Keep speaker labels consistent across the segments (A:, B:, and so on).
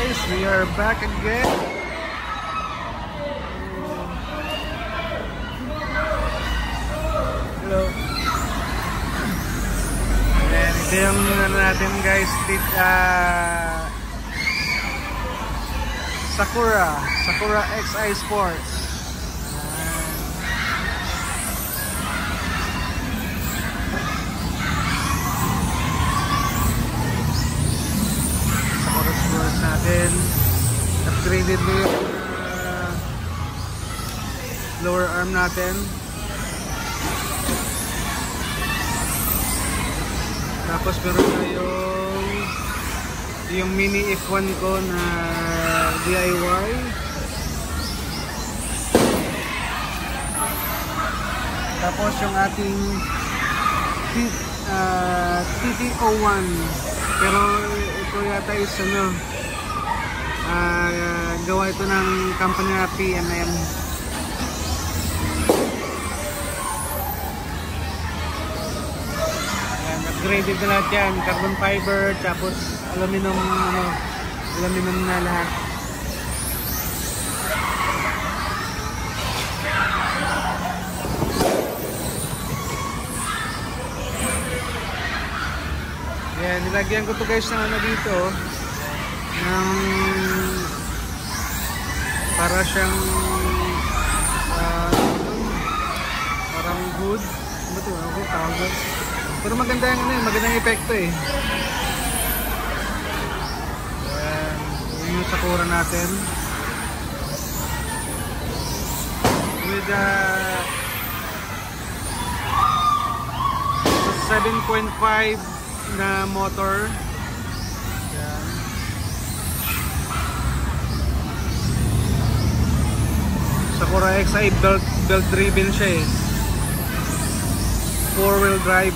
A: guys, we are back again. Hello. Ayan, ito yung ano natin guys, Sakura XI Sports. Natin upgraded na yung lower arm natin, tapos meron na yung mini F1 ko na DIY, tapos yung ating TT01, pero ito yata is ano, gawa ito ng company na PMM. Ayan, upgraded na lahat yan, carbon fiber, tapos aluminum, aluminum na lahat. Ayan, nilagyan ko to guys ng ano dito, ng para siyang parang hood. Ano ito? Ano ito? Tawag. Pero maganda yung ano, magandang epekto eh. Ayan, yun yung Sakura natin. With 7.5 na motor. Sakura XI belt driven siya eh, 4-wheel drive.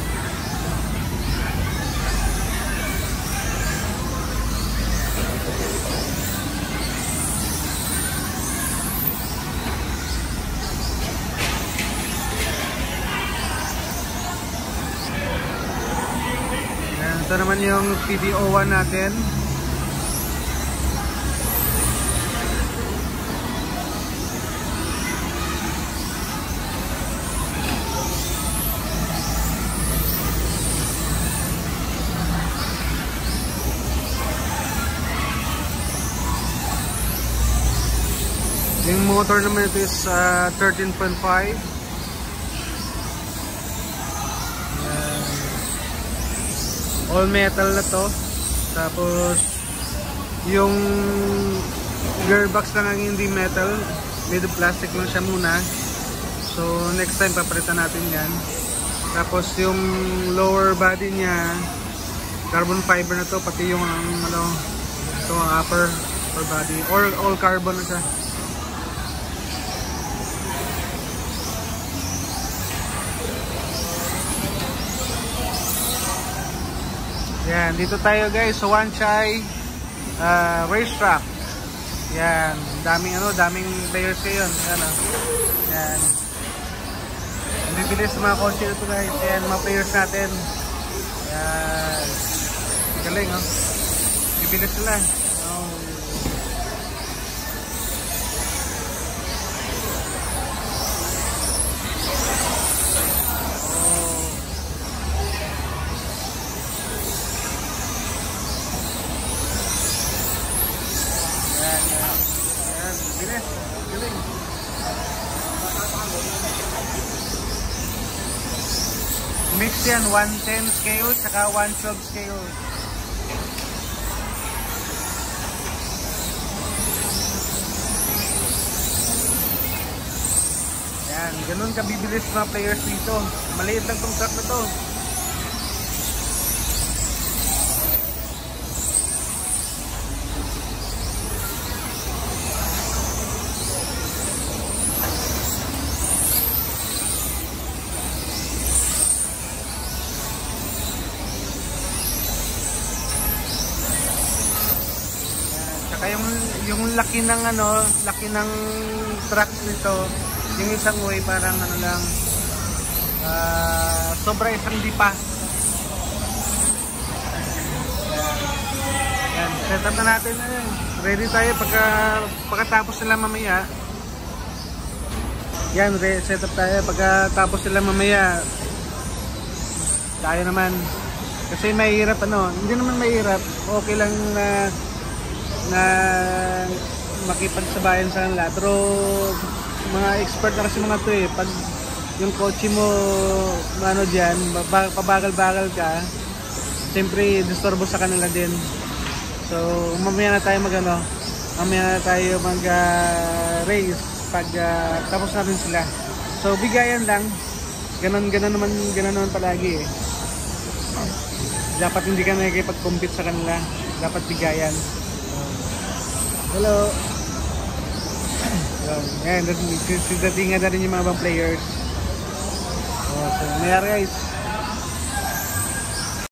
A: Ayan, ito naman yung TT01 natin. Yung motor naman ito is 13.5. All metal na to. Tapos yung gearbox lang ang hindi metal, made of plastic lang siya muna. So next time papalitan natin yan. Tapos yung lower body niya carbon fiber na to, pati yung ano, ito ang upper body, or all carbon na siya. Yan, dito tayo guys sa Wanchai racetrack. Yan, daming players ngayon. Yan, yan. Bibilis mga kotse ito guys. Yan, mga players natin. Yan. Galing, oh. Bibilis sila. Oh. Mix yan, 110 scale saka 112 scale. Yan, ganun kabibilis mga players dito. Maliit lang tong truck na to. Saka yung laki ng ano, laki ng truck nito, yung isang way parang ano lang, sobra isang dipa. Yan. Set up na natin. Ready tayo pagkatapos nila mamaya. Yan, set up tayo. Pagkatapos nila mamaya, tayo naman. Kasi mahirap hindi naman mahirap. Okay lang na makipagsabayan sa kanila. Pero mga expert na kasi mga to pag yung kotse mo diyan, pabagal-bagal ka, siyempre disturbo sa kanila din. So mamaya na tayo mag race pag tapos natin sila. So bigayan lang. Ganon naman palagi Dapat hindi ka nakikipag-compete sa kanila. Dapat bigayan. Hello. Ayan, datingan na rin yung mga ibang players. So, mayroon guys.